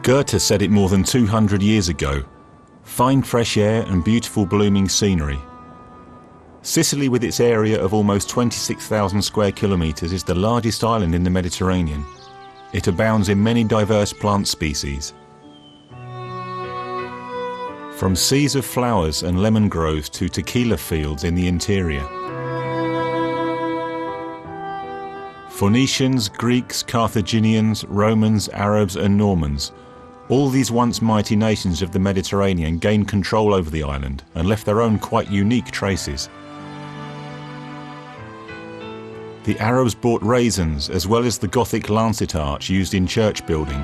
Goethe said it more than 200 years ago. Fine fresh air and beautiful blooming scenery. Sicily, with its area of almost 26,000 square kilometres, is the largest island in the Mediterranean. It abounds in many diverse plant species. From seas of flowers and lemon groves to tequila fields in the interior. Phoenicians, Greeks, Carthaginians, Romans, Arabs and Normans, all these once mighty nations of the Mediterranean gained control over the island and left their own quite unique traces. The Arabs brought raisins as well as the Gothic lancet arch used in church building.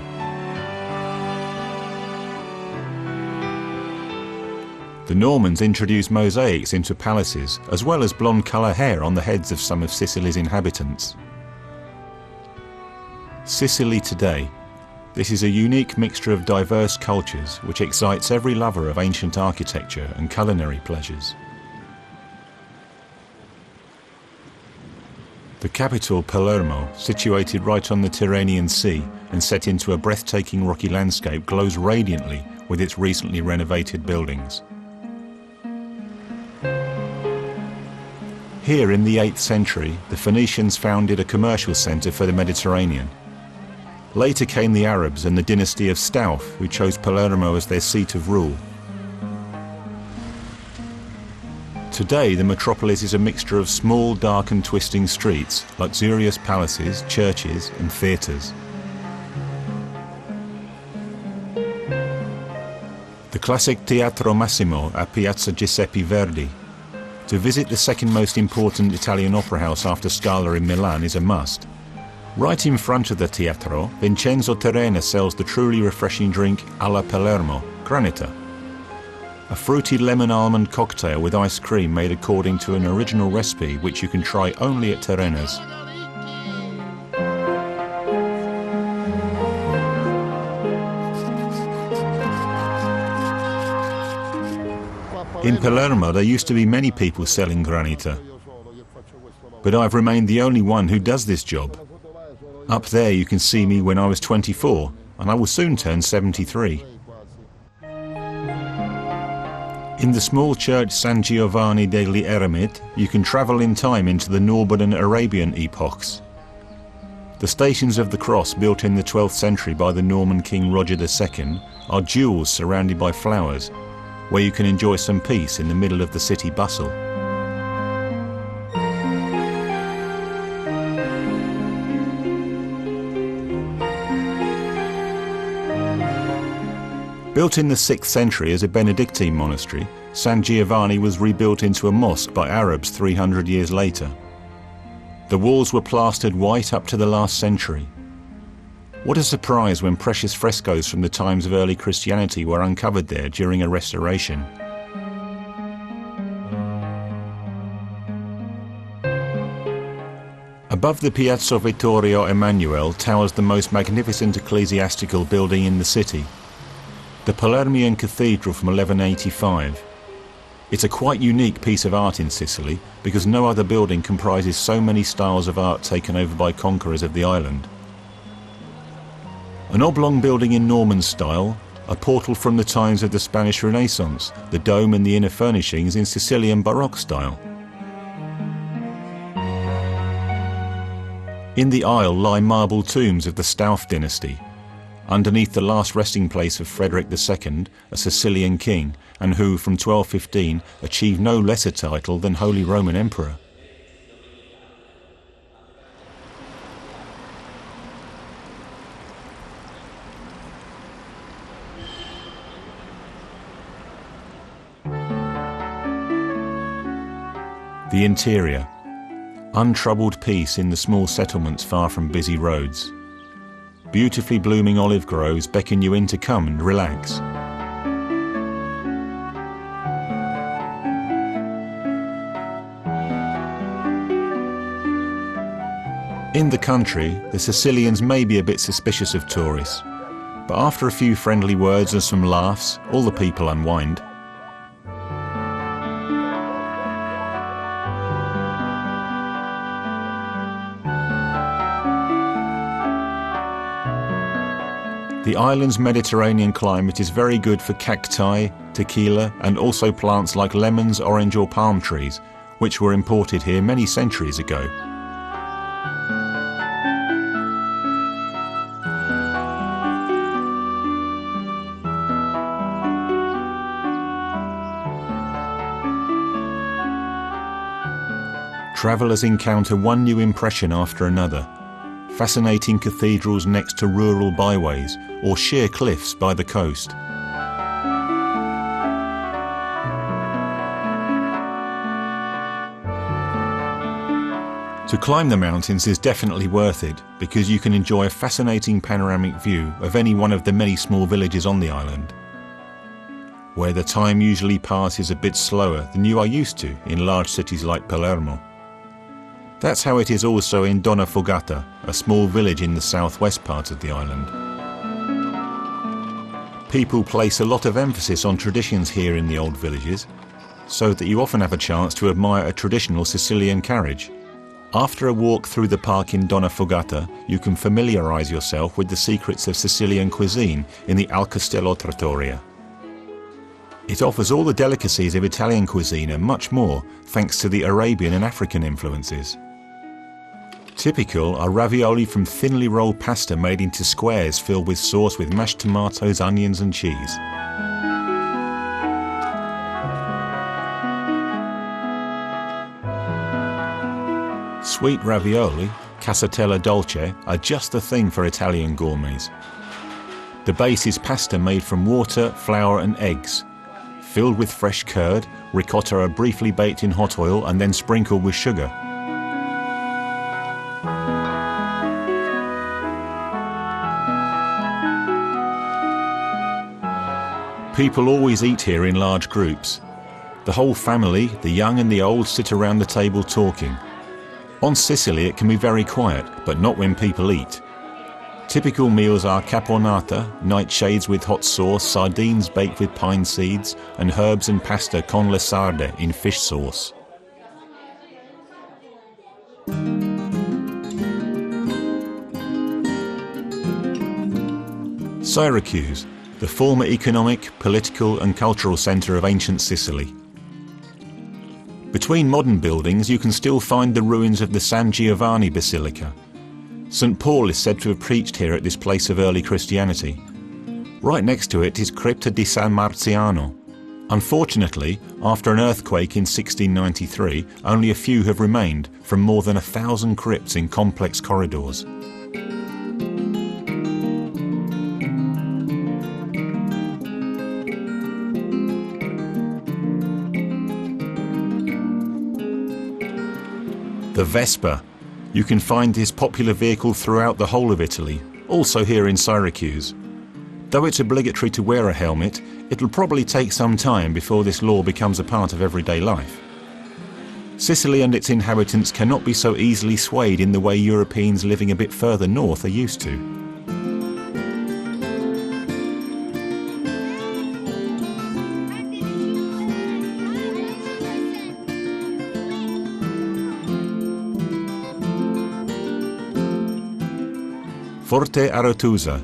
The Normans introduced mosaics into palaces as well as blonde colour hair on the heads of some of Sicily's inhabitants. Sicily today. This is a unique mixture of diverse cultures which excites every lover of ancient architecture and culinary pleasures. The capital, Palermo, situated right on the Tyrrhenian Sea and set into a breathtaking rocky landscape, glows radiantly with its recently renovated buildings. Here in the 8th century, the Phoenicians founded a commercial centre for the Mediterranean. Later came the Arabs and the dynasty of Stauff, who chose Palermo as their seat of rule. Today, the metropolis is a mixture of small, dark and twisting streets, luxurious palaces, churches and theatres. The classic Teatro Massimo at Piazza Giuseppe Verdi. To visit the second most important Italian opera house after Scala in Milan is a must. Right in front of the Teatro, Vincenzo Terena sells the truly refreshing drink alla Palermo, Granita. A fruity lemon almond cocktail with ice cream made according to an original recipe which you can try only at Terena's. In Palermo there used to be many people selling Granita, but I've remained the only one who does this job. Up there you can see me when I was 24, and I will soon turn 73. In the small church San Giovanni degli Eremiti, you can travel in time into the Norman and Arabian epochs. The Stations of the Cross, built in the 12th century by the Norman King Roger II, are jewels surrounded by flowers, where you can enjoy some peace in the middle of the city bustle. Built in the 6th century as a Benedictine monastery, San Giovanni was rebuilt into a mosque by Arabs 300 years later. The walls were plastered white up to the last century. What a surprise when precious frescoes from the times of early Christianity were uncovered there during a restoration. Above the Piazza Vittorio Emanuele towers the most magnificent ecclesiastical building in the city, the Palermian Cathedral from 1185. It's a quite unique piece of art in Sicily because no other building comprises so many styles of art taken over by conquerors of the island. An oblong building in Norman style, a portal from the times of the Spanish Renaissance, the dome and the inner furnishings in Sicilian Baroque style. In the aisle lie marble tombs of the Stauff dynasty, underneath the last resting place of Frederick II, a Sicilian king, and who from 1215 achieved no lesser title than Holy Roman Emperor. The interior. Untroubled peace in the small settlements far from busy roads. Beautifully blooming olive groves beckon you in to come and relax. In the country, the Sicilians may be a bit suspicious of tourists, but after a few friendly words and some laughs, all the people unwind. The island's Mediterranean climate is very good for cacti, tequila, and also plants like lemons, orange or palm trees, which were imported here many centuries ago. Travellers encounter one new impression after another. Fascinating cathedrals next to rural byways or sheer cliffs by the coast. To climb the mountains is definitely worth it because you can enjoy a fascinating panoramic view of any one of the many small villages on the island, where the time usually passes a bit slower than you are used to in large cities like Palermo. That's how it is also in Donafogata, a small village in the southwest part of the island. People place a lot of emphasis on traditions here in the old villages, so that you often have a chance to admire a traditional Sicilian carriage. After a walk through the park in Donafogata, you can familiarise yourself with the secrets of Sicilian cuisine in the Al Castello Trattoria. It offers all the delicacies of Italian cuisine and much more, thanks to the Arabian and African influences. Typical are ravioli from thinly rolled pasta made into squares filled with sauce with mashed tomatoes, onions and cheese. Sweet ravioli, casatella dolce, are just the thing for Italian gourmets. The base is pasta made from water, flour and eggs. Filled with fresh curd, ricotta are briefly baked in hot oil and then sprinkled with sugar. People always eat here in large groups. The whole family, the young and the old, sit around the table talking. On Sicily it can be very quiet, but not when people eat. Typical meals are caponata, nightshades with hot sauce, sardines baked with pine seeds, and herbs and pasta con le sarde in fish sauce. Syracuse, the former economic, political and cultural centre of ancient Sicily. Between modern buildings you can still find the ruins of the San Giovanni Basilica. St. Paul is said to have preached here at this place of early Christianity. Right next to it is Crypta di San Marziano. Unfortunately, after an earthquake in 1693, only a few have remained from more than 1,000 crypts in complex corridors. The Vespa. You can find this popular vehicle throughout the whole of Italy, also here in Syracuse. Though it's obligatory to wear a helmet, it'll probably take some time before this law becomes a part of everyday life. Sicily and its inhabitants cannot be so easily swayed in the way Europeans living a bit further north are used to. Forte Aretusa,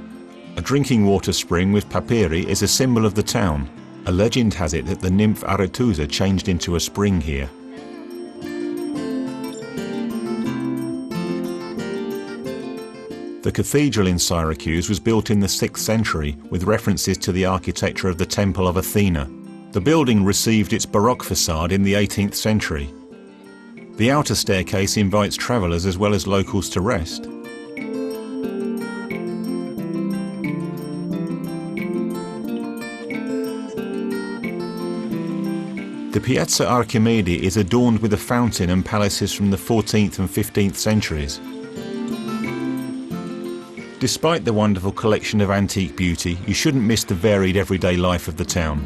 a drinking water spring with papyri, is a symbol of the town. A legend has it that the nymph Aretusa changed into a spring here. The cathedral in Syracuse was built in the 6th century with references to the architecture of the Temple of Athena. The building received its Baroque facade in the 18th century. The outer staircase invites travellers as well as locals to rest. The Piazza Archimedi is adorned with a fountain and palaces from the 14th and 15th centuries. Despite the wonderful collection of antique beauty, you shouldn't miss the varied everyday life of the town.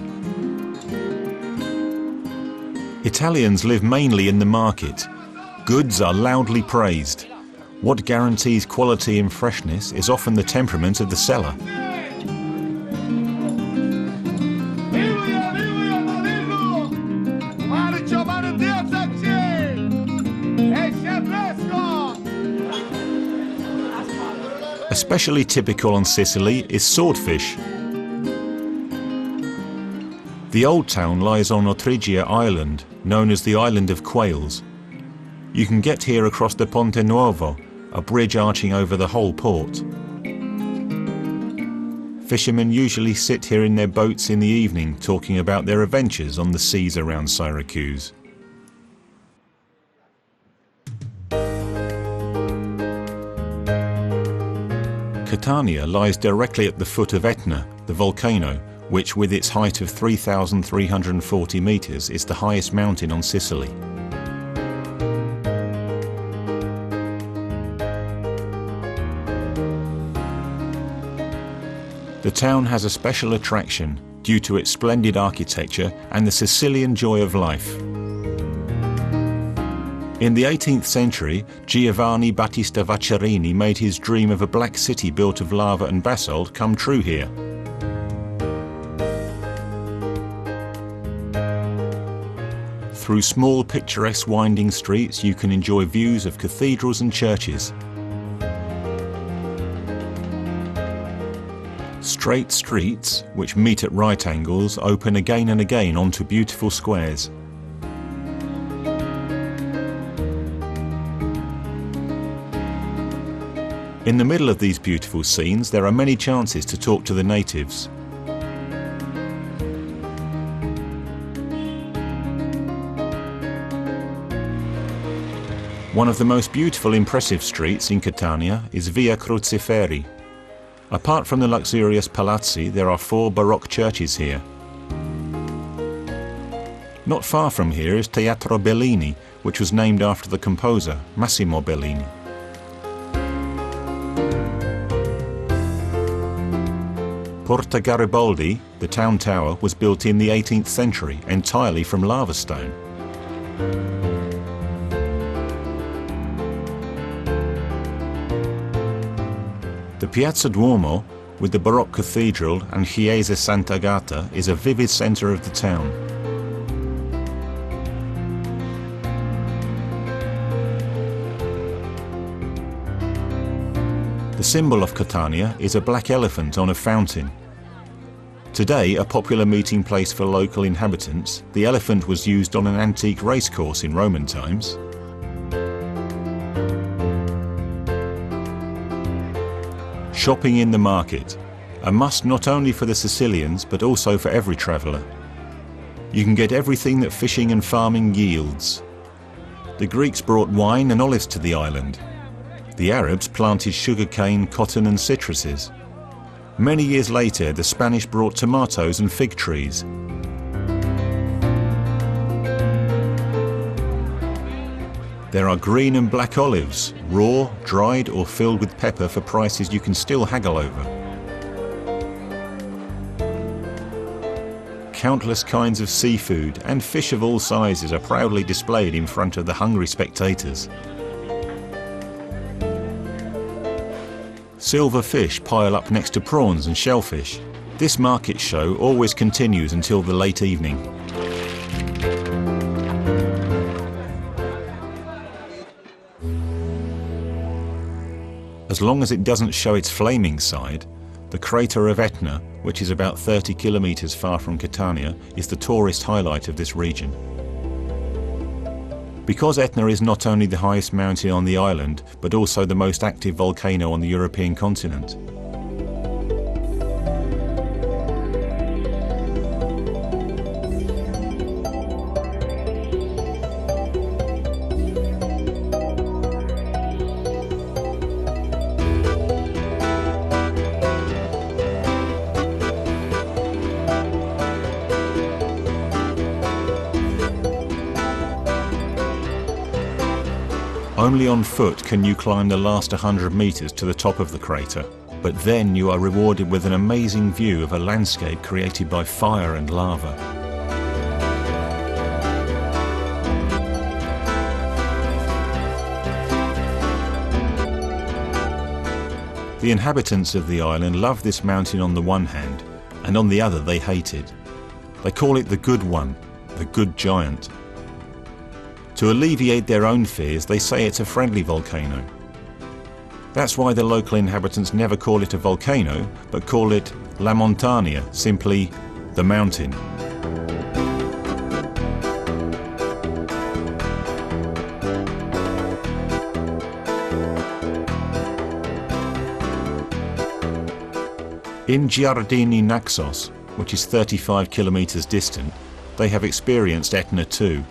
Italians live mainly in the market. Goods are loudly praised. What guarantees quality and freshness is often the temperament of the seller. A Especially typical on Sicily is swordfish. The old town lies on Otrigia Island, known as the Island of Quails. You can get here across the Ponte Nuovo, a bridge arching over the whole port. Fishermen usually sit here in their boats in the evening talking about their adventures on the seas around Syracuse. Catania lies directly at the foot of Etna, the volcano, which with its height of 3,340 meters is the highest mountain on Sicily. The town has a special attraction due to its splendid architecture and the Sicilian joy of life. In the 18th century, Giovanni Battista Vaccarini made his dream of a black city built of lava and basalt come true here. Through small picturesque winding streets you can enjoy views of cathedrals and churches. Straight streets, which meet at right angles, open again and again onto beautiful squares. In the middle of these beautiful scenes there are many chances to talk to the natives. One of the most beautiful impressive streets in Catania is Via Cruciferi. Apart from the luxurious palazzi, there are 4 Baroque churches here. Not far from here is Teatro Bellini, which was named after the composer, Massimo Bellini. Porta Garibaldi, the town tower, was built in the 18th century, entirely from lava stone. The Piazza Duomo, with the Baroque cathedral and Chiesa Sant'Agata, is a vivid centre of the town. The symbol of Catania is a black elephant on a fountain. Today, a popular meeting place for local inhabitants, the elephant was used on an antique racecourse in Roman times. Shopping in the market, a must not only for the Sicilians but also for every traveller. You can get everything that fishing and farming yields. The Greeks brought wine and olives to the island. The Arabs planted sugarcane, cotton and citruses. Many years later, the Spanish brought tomatoes and fig trees. There are green and black olives, raw, dried or filled with pepper for prices you can still haggle over. Countless kinds of seafood and fish of all sizes are proudly displayed in front of the hungry spectators. Silver fish pile up next to prawns and shellfish. This market show always continues until the late evening. As long as it doesn't show its flaming side, the crater of Etna, which is about 30 kilometers far from Catania, is the tourist highlight of this region. Because Etna is not only the highest mountain on the island, but also the most active volcano on the European continent. Only on foot can you climb the last 100 meters to the top of the crater, but then you are rewarded with an amazing view of a landscape created by fire and lava. The inhabitants of the island love this mountain on the one hand, and on the other they hate it. They call it the Good One, the Good Giant. To alleviate their own fears, they say it's a friendly volcano. That's why the local inhabitants never call it a volcano, but call it La Montagna, simply the mountain. In Giardini Naxos, which is 35 kilometers distant, they have experienced Etna too.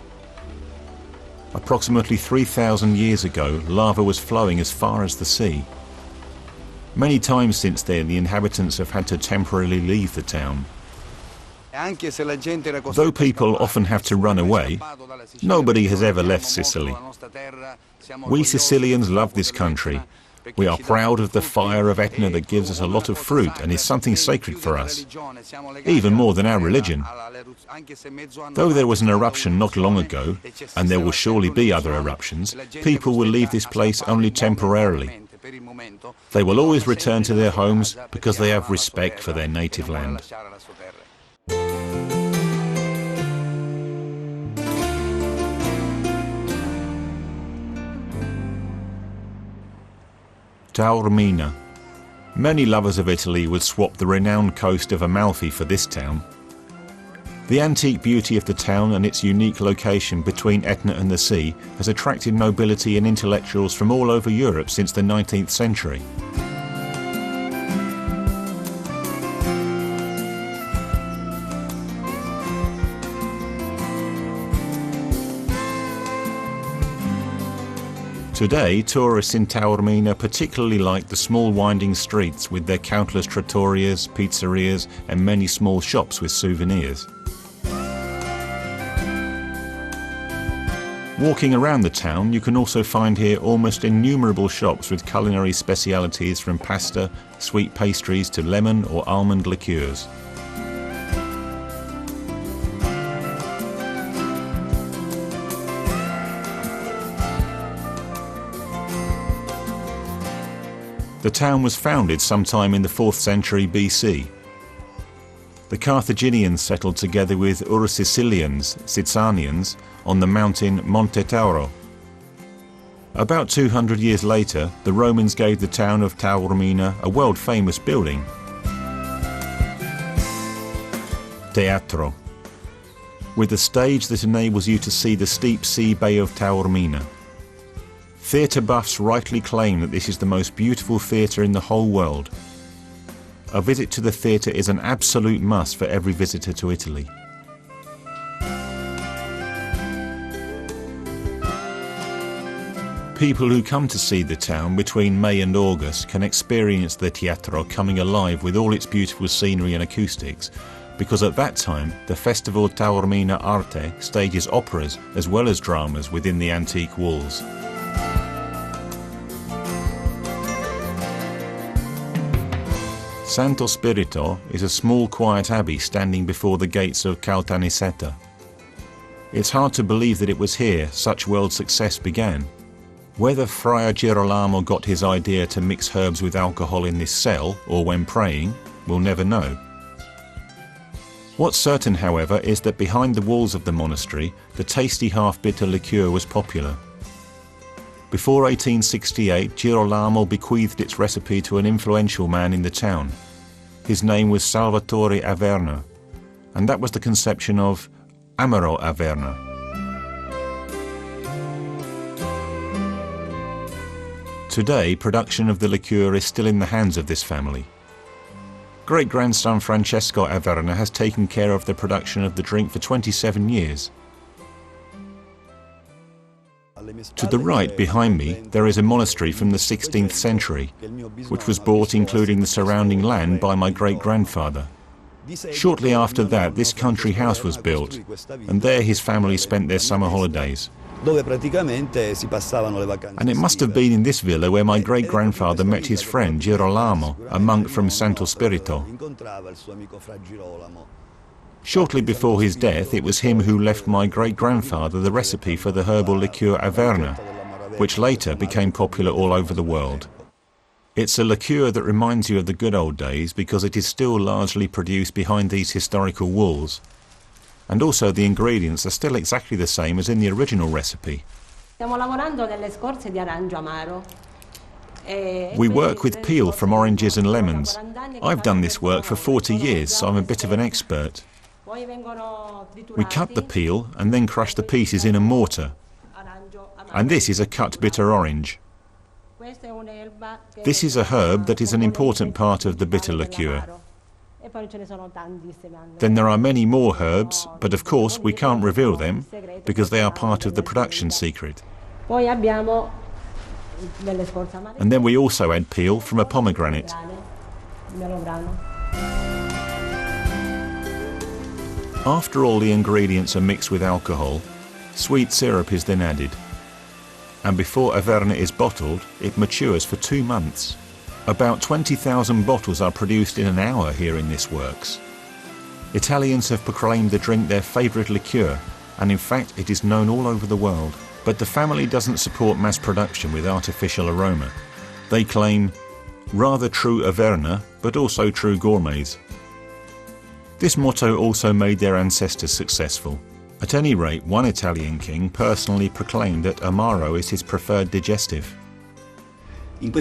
Approximately 3,000 years ago, lava was flowing as far as the sea. Many times since then, the inhabitants have had to temporarily leave the town. Though people often have to run away, nobody has ever left Sicily. We Sicilians love this country. We are proud of the fire of Etna that gives us a lot of fruit and is something sacred for us, even more than our religion. Though there was an eruption not long ago, and there will surely be other eruptions, people will leave this place only temporarily. They will always return to their homes because they have respect for their native land. Taormina. Many lovers of Italy would swap the renowned coast of Amalfi for this town. The antique beauty of the town and its unique location between Etna and the sea has attracted nobility and intellectuals from all over Europe since the 19th century. Today, tourists in Taormina particularly like the small winding streets with their countless trattorias, pizzerias and many small shops with souvenirs. Walking around the town, you can also find here almost innumerable shops with culinary specialities from pasta, sweet pastries to lemon or almond liqueurs. The town was founded sometime in the 4th century BC. The Carthaginians settled together with Ur-Sicilians, Sicanians, on the mountain Monte Tauro. About 200 years later, the Romans gave the town of Taormina a world-famous building, Teatro, with a stage that enables you to see the steep sea bay of Taormina. Theatre buffs rightly claim that this is the most beautiful theatre in the whole world. A visit to the theatre is an absolute must for every visitor to Italy. People who come to see the town between May and August can experience the Teatro coming alive with all its beautiful scenery and acoustics, because at that time the Festival Taormina Arte stages operas as well as dramas within the antique walls. Santo Spirito is a small quiet abbey standing before the gates of Caltanissetta. It's hard to believe that it was here such world success began. Whether Friar Girolamo got his idea to mix herbs with alcohol in this cell or when praying, we'll never know. What's certain, however, is that behind the walls of the monastery, the tasty half-bitter liqueur was popular. Before 1868, Girolamo bequeathed its recipe to an influential man in the town. His name was Salvatore Averna, and that was the conception of Amaro Averna. Today, production of the liqueur is still in the hands of this family. Great-grandson Francesco Averna has taken care of the production of the drink for 27 years. To the right, behind me, there is a monastery from the 16th century, which was bought including the surrounding land by my great-grandfather. Shortly after that, this country house was built, and there his family spent their summer holidays. And it must have been in this villa where my great-grandfather met his friend Girolamo, a monk from Santo Spirito. Shortly before his death, it was him who left my great-grandfather the recipe for the herbal liqueur Averna, which later became popular all over the world. It's a liqueur that reminds you of the good old days because it is still largely produced behind these historical walls. And also the ingredients are still exactly the same as in the original recipe. Stiamo lavorando delle scorze di arancio amaro. We work with peel from oranges and lemons. I've done this work for 40 years, so I'm a bit of an expert. We cut the peel and then crush the pieces in a mortar. And this is a cut bitter orange. This is a herb that is an important part of the bitter liqueur. Then there are many more herbs, but of course we can't reveal them because they are part of the production secret. And then we also add peel from a pomegranate. After all the ingredients are mixed with alcohol, sweet syrup is then added. And before Averna is bottled, it matures for 2 months. About 20,000 bottles are produced in an hour here in this works. Italians have proclaimed the drink their favourite liqueur, and in fact it is known all over the world. But the family doesn't support mass production with artificial aroma. They claim, rather true Averna, but also true gourmets. This motto also made their ancestors successful. At any rate, one Italian king personally proclaimed that Amaro is his preferred digestive. Here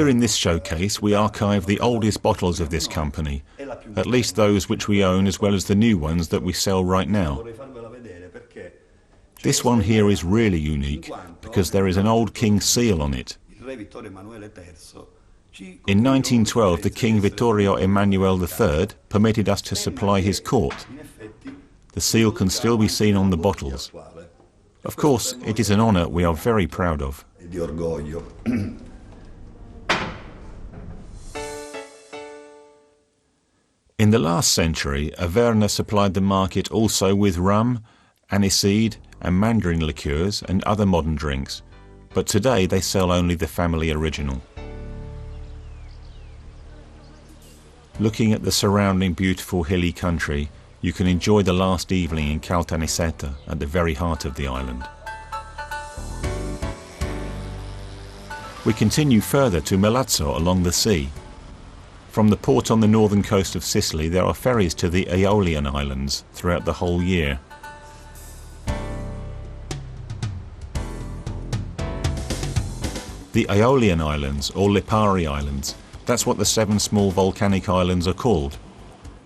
in this showcase we archive the oldest bottles of this company, at least those which we own as well as the new ones that we sell right now. This one here is really unique because there is an old king's seal on it. In 1912 the King Vittorio Emanuele III permitted us to supply his court. The seal can still be seen on the bottles. Of course, it is an honour we are very proud of. In the last century, Averna supplied the market also with rum, aniseed and mandarin liqueurs and other modern drinks, but today they sell only the family original. Looking at the surrounding beautiful hilly country, you can enjoy the last evening in Caltanissetta at the very heart of the island. We continue further to Milazzo along the sea. From the port on the northern coast of Sicily there are ferries to the Aeolian Islands throughout the whole year. The Aeolian Islands, or Lipari Islands, that's what the 7 small volcanic islands are called.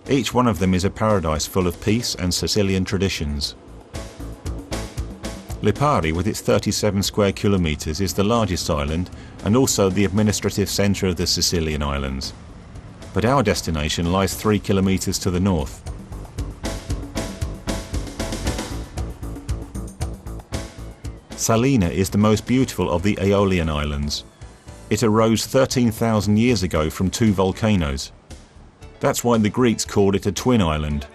Each one of them is a paradise full of peace and Sicilian traditions. Lipari, with its 37 square kilometres, is the largest island and also the administrative centre of the Sicilian islands. But our destination lies 3 kilometres to the north. Salina is the most beautiful of the Aeolian Islands. It arose 13,000 years ago from 2 volcanoes. That's why the Greeks called it a twin island.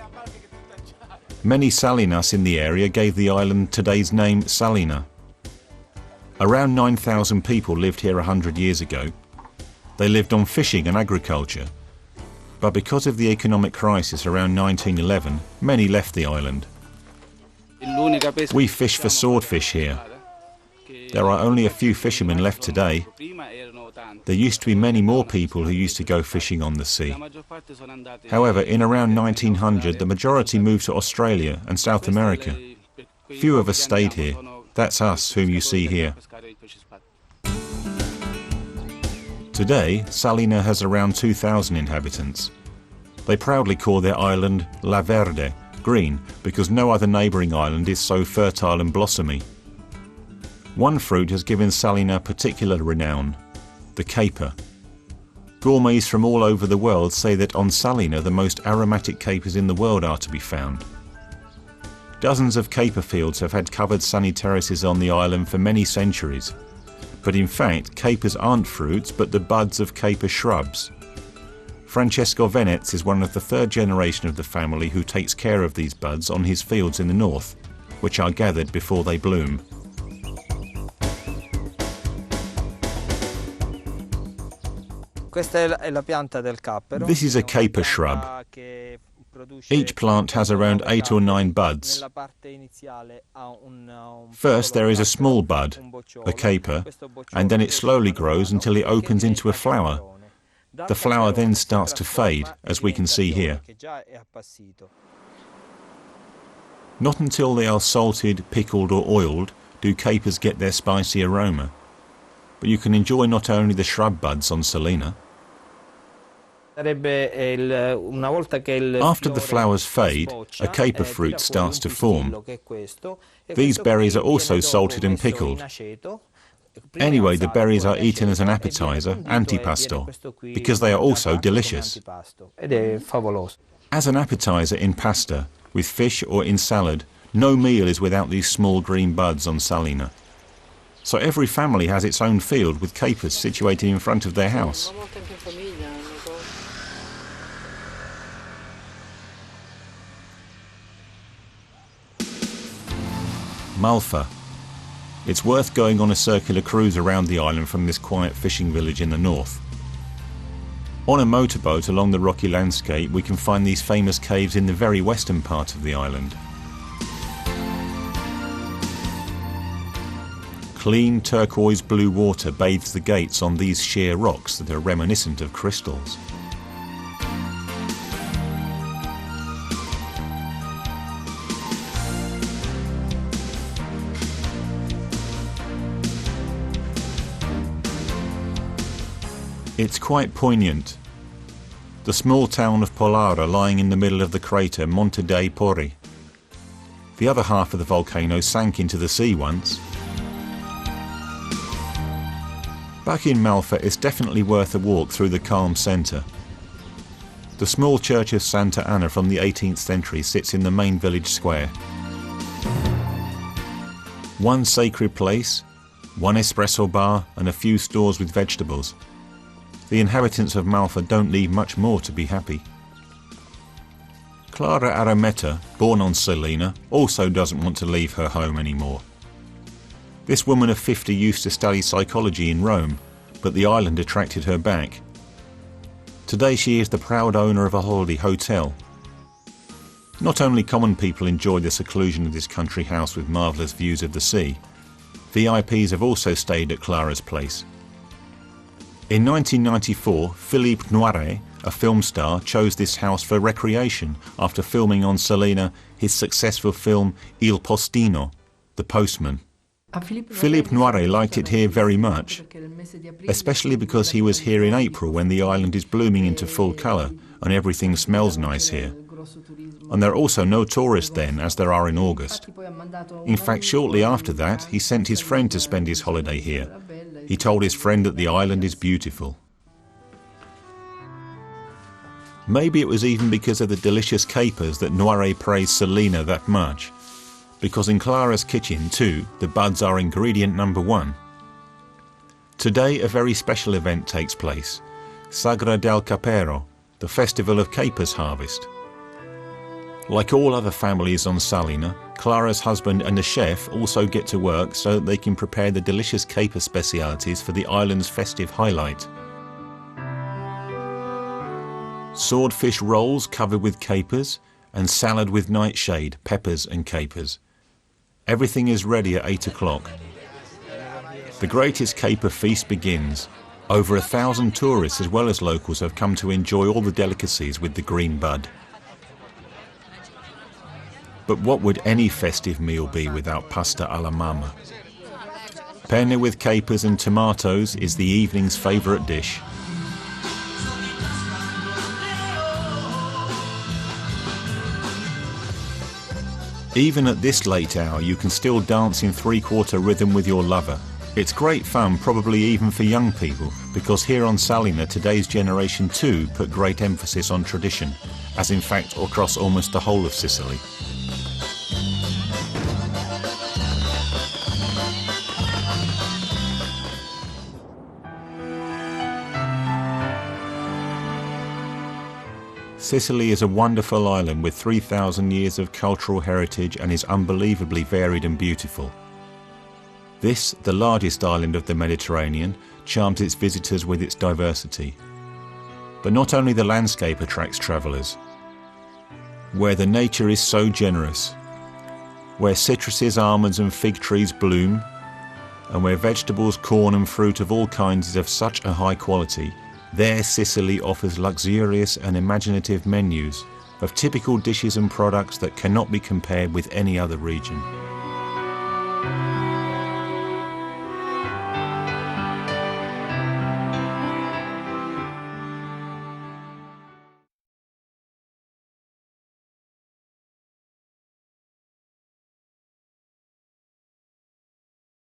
Many Salinas in the area gave the island today's name Salina. Around 9,000 people lived here 100 years ago. They lived on fishing and agriculture. But because of the economic crisis around 1911, many left the island. We fish for swordfish here. There are only a few fishermen left today. There used to be many more people who used to go fishing on the sea. However, in around 1900, the majority moved to Australia and South America. Few of us stayed here. That's us, whom you see here. Today, Salina has around 2,000 inhabitants. They proudly call their island La Verde, green, because no other neighbouring island is so fertile and blossomy. One fruit has given Salina particular renown, the caper. Gourmets from all over the world say that on Salina the most aromatic capers in the world are to be found. Dozens of caper fields have had covered sunny terraces on the island for many centuries. But in fact, capers aren't fruits but the buds of caper shrubs. Francesco Venez is one of the 3rd generation of the family who takes care of these buds on his fields in the north, which are gathered before they bloom. This is a caper shrub. Each plant has around 8 or 9 buds. First there is a small bud, a caper, and then it slowly grows until it opens into a flower. The flower then starts to fade, as we can see here. Not until they are salted, pickled or oiled do capers get their spicy aroma, but you can enjoy not only the shrub buds on Salina. After the flowers fade, a caper fruit starts to form. These berries are also salted and pickled. Anyway, the berries are eaten as an appetizer, antipasto, because they are also delicious. As an appetizer in pasta, with fish or in salad, no meal is without these small green buds on Salina. So every family has its own field with capers situated in front of their house. Malfa. It's worth going on a circular cruise around the island from this quiet fishing village in the north. On a motorboat along the rocky landscape, we can find these famous caves in the very western part of the island. Clean turquoise blue water bathes the gates on these sheer rocks that are reminiscent of crystals. It's quite poignant. The small town of Pollara lying in the middle of the crater Monte dei Pori. The other half of the volcano sank into the sea once. Back in Malfa, it's definitely worth a walk through the calm centre. The small church of Santa Anna from the 18th century sits in the main village square. One sacred place, one espresso bar and a few stores with vegetables. The inhabitants of Malfa don't need much more to be happy. Clara Arametta, born on Salina, also doesn't want to leave her home anymore. This woman of 50 used to study psychology in Rome, but the island attracted her back. Today she is the proud owner of a holiday hotel. Not only common people enjoy the seclusion of this country house with marvellous views of the sea, VIPs have also stayed at Clara's place. In 1994, Philippe Noiret, a film star, chose this house for recreation after filming on Salina his successful film Il Postino, The Postman. Philippe Noiret liked it here very much, especially because he was here in April when the island is blooming into full colour and everything smells nice here. And there are also no tourists then, as there are in August. In fact, shortly after that, he sent his friend to spend his holiday here. He told his friend that the island is beautiful. Maybe it was even because of the delicious capers that Noiret praised Salina that much. Because in Clara's kitchen too, the buds are ingredient number one. Today a very special event takes place, Sagra del Capero, the festival of capers harvest. Like all other families on Salina, Clara's husband and the chef also get to work so that they can prepare the delicious caper specialities for the island's festive highlight. Swordfish rolls covered with capers and salad with nightshade, peppers and capers. Everything is ready at 8 o'clock. The greatest caper feast begins. Over 1,000 tourists as well as locals have come to enjoy all the delicacies with the green bud. But what would any festive meal be without pasta alla mamma? Penne with capers and tomatoes is the evening's favourite dish. Even at this late hour, you can still dance in three-quarter rhythm with your lover. It's great fun, probably even for young people, because here on Salina, today's generation too put great emphasis on tradition, as in fact across almost the whole of Sicily. Sicily is a wonderful island with 3,000 years of cultural heritage and is unbelievably varied and beautiful. This, the largest island of the Mediterranean, charms its visitors with its diversity. But not only the landscape attracts travellers. Where the nature is so generous, where citruses, almonds and fig trees bloom, and where vegetables, corn and fruit of all kinds is of such a high quality, there Sicily offers luxurious and imaginative menus of typical dishes and products that cannot be compared with any other region.